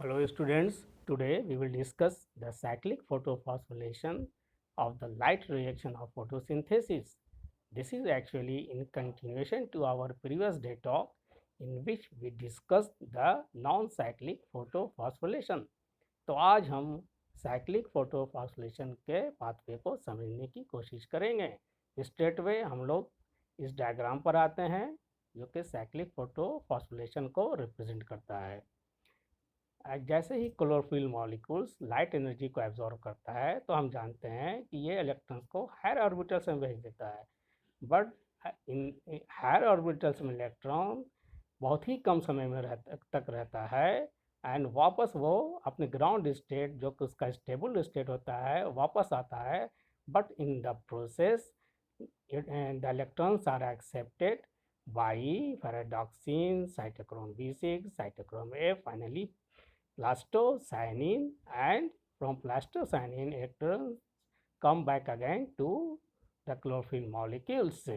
Hello students, today we will discuss the cyclic photophosphorylation of the light reaction of photosynthesis. This is actually in continuation to our previous day talk in which we discussed the non-cyclic photophosphorylation. तो आज हम cyclic photophosphorylation के pathway को समझने की कोशिश करेंगे। Straight way हम लोग इस डायग्राम पर आते हैं जो कि साइक्लिक फोटोफॉस्फोरेशन को रिप्रेजेंट करता है। जैसे ही क्लोरोफिल मॉलिक्यूल्स लाइट एनर्जी को एब्जॉर्ब करता है तो हम जानते हैं कि ये इलेक्ट्रॉन्स को हायर ऑर्बिटल्स में भेज देता है। बट इन हायर ऑर्बिटल्स में इलेक्ट्रॉन बहुत ही कम समय में तक रहता है एंड वापस वो अपने ग्राउंड स्टेट जो कि उसका स्टेबल स्टेट होता है वापस आता है। But in the process the electrons are accepted by ferredoxin, cytochrome B6, cytochrome F, finally plastocyanin, and from plastocyanin electrons come back again to the chlorophyll molecules.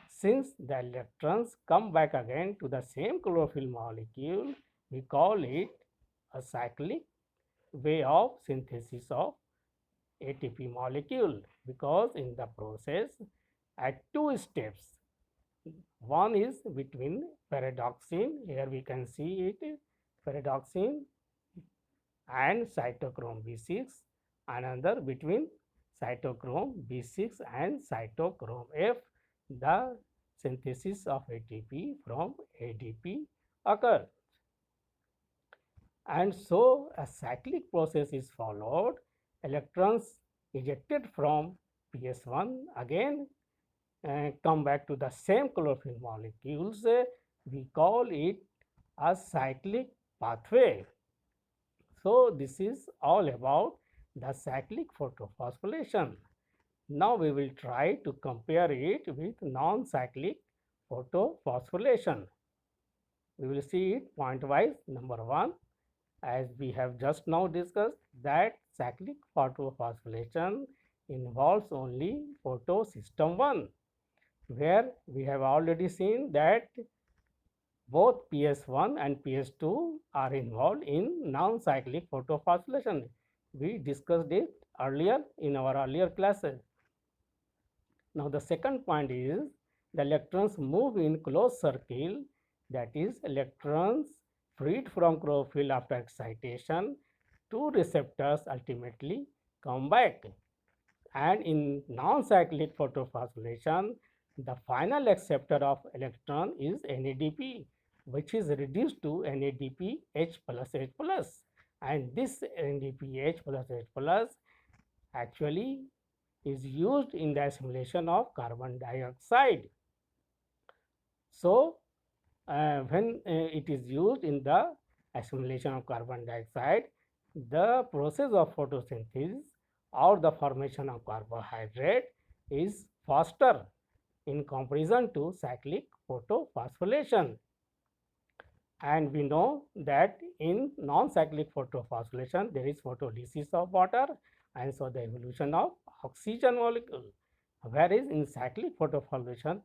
Since the electrons come back again to the same chlorophyll molecule, we call it a cyclic way of synthesis of ATP molecule, because in the process at two steps, one is between pyridoxine, here we can see it, pyridoxine and cytochrome B6, another between cytochrome B6 and cytochrome F, the synthesis of ATP from ADP occurs. And so a cyclic process is followed. Electrons ejected from PS1 again come back to the same chlorophyll molecules. We call it a cyclic pathway. So this is all about the cyclic photophosphorylation. Now we will try to compare it with non-cyclic photophosphorylation. We will see it point-wise. Number one, as we have just now discussed, that cyclic photophosphorylation involves only photosystem 1, where we have already seen that both PS1 and PS2 are involved in non-cyclic photophosphorylation. We discussed it earlier in our earlier classes. Now the second point is the electrons move in closed circle, that is electrons freed from chlorophyll after excitation to receptors ultimately come back. And in non-cyclic photophosphorylation, the final acceptor of electron is NADP, which is reduced to NADP H plus H plus, and this NADP H plus H plus actually is used in the assimilation of carbon dioxide. So when it is used in the assimilation of carbon dioxide, the process of photosynthesis or the formation of carbohydrate is faster in comparison to cyclic photophosphorylation. And we know that in non-cyclic photophosphorylation there is photolysis of water and so the evolution of oxygen molecule, whereas in cyclic photophosphorylation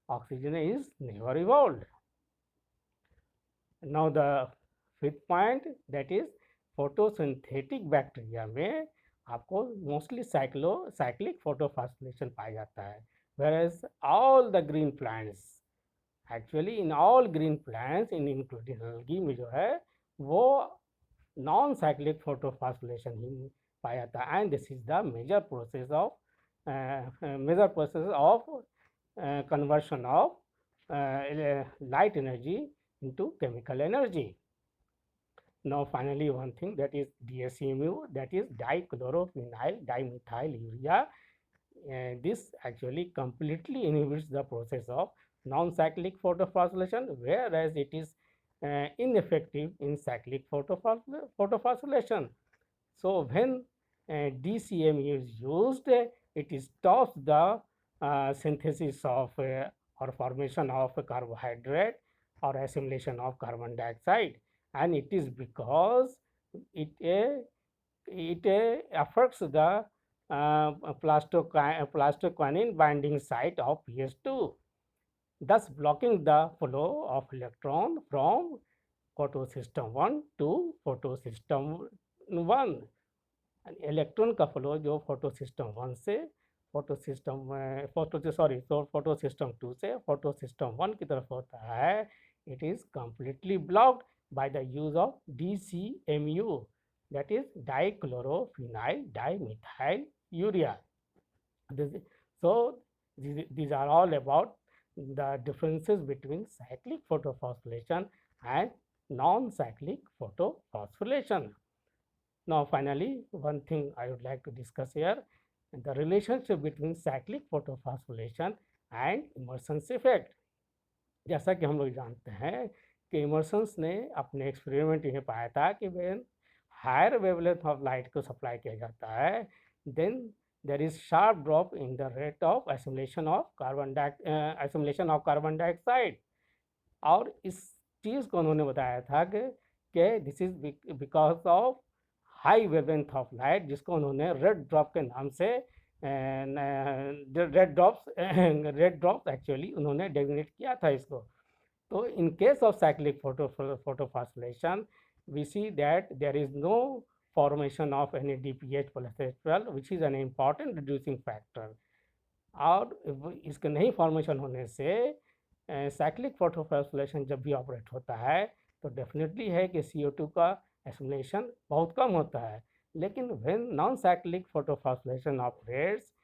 oxygen is never evolved. Now the fifth point, that is photosynthetic bacteria में आपको mostly cyclic photophosphorylation पाया जाता है, whereas all the green plants, actually in all green plants in including algae में जो है वो non cyclic photophosphorylation ही पाया जाता है, and this is the major process of conversion of light energy into chemical energy. Now finally one thing, that is DSMU, that is dichlorophenyl dimethyl urea. This actually completely inhibits the process of non-cyclic photophosphorylation, whereas it is ineffective in cyclic photophosphorylation. So when DCMU is used, it stops the synthesis of or formation of carbohydrate or assimilation of carbon dioxide, and it is because it affects the plastoquinine binding site of PS2, thus blocking the flow of electron from photosystem 1 to photosystem 1, electron का flow जो photosystem 1 से photosystem 2 से photosystem 1 की तरफ होता है, it is completely blocked by the use of DCMU, that is dichlorophenil dimethyl urea. So these are all about the differences between cyclic photophosphorylation and non-cyclic photophosphorylation. Now finally, one thing I would like to discuss here, the relationship between cyclic photophosphorylation and Emerson's effect. जैसा कि हम लोग जानते हैं कि इमर्सन्स ने अपने experiment में पाया था कि when higher wavelength of light को सप्लाई किया जाता है, then there is sharp drop in the rate of assimilation of carbon dioxide. और इस चीज़ को उन्होंने बताया था कि this is because of high wavelength of light, जिसको उन्होंने रेड ड्रॉप के नाम से रेड ड्रॉप्स एक्चुअली उन्होंने डेजिग्नेट किया था इसको. तो in case of cyclic photophosphorylation we see that there is no formation of any DPH plus H12 which is an important reducing factor. और इसके नहीं फॉर्मेशन होने से साइक्लिक फोटोफॉस्फोरेशन जब भी ऑपरेट होता है तो डेफिनेटली है कि CO2 का एसिमुलेशन बहुत कम होता है. लेकिन when non cyclic photophosphorylation operates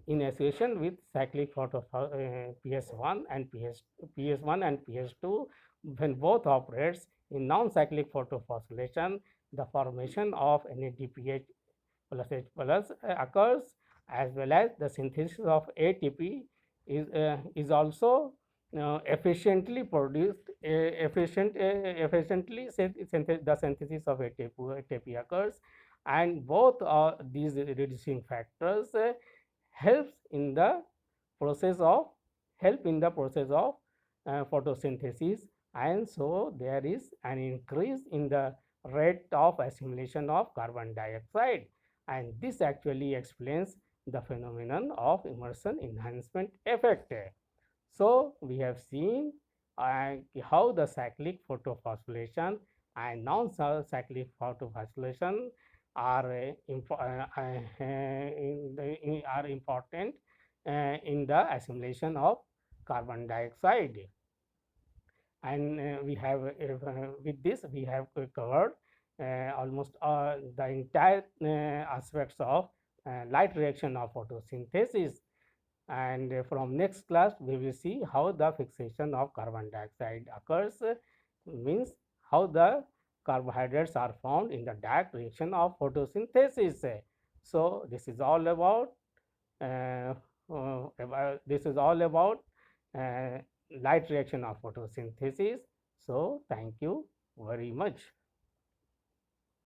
in association with cyclic PS1 and PS2, when both operates in non-cyclic photophosphorylation, the formation of NADPH plus H plus occurs, as well as the synthesis of ATP is also efficiently produced. Efficiently the synthesis of ATP occurs, and both these reducing factors helps in the process of photosynthesis, and so there is an increase in the rate of assimilation of carbon dioxide, and this actually explains the phenomenon of immersion enhancement effect. So we have seen how the cyclic photophosphorylation and non-cyclic photophosphorylation are important in the assimilation of carbon dioxide. And we have with this we have covered almost the entire aspects of light reaction of photosynthesis. And from next class we will see how the fixation of carbon dioxide occurs, means how the carbohydrates are found in the direct reaction of photosynthesis. So this is all about light reaction of photosynthesis. So thank you very much.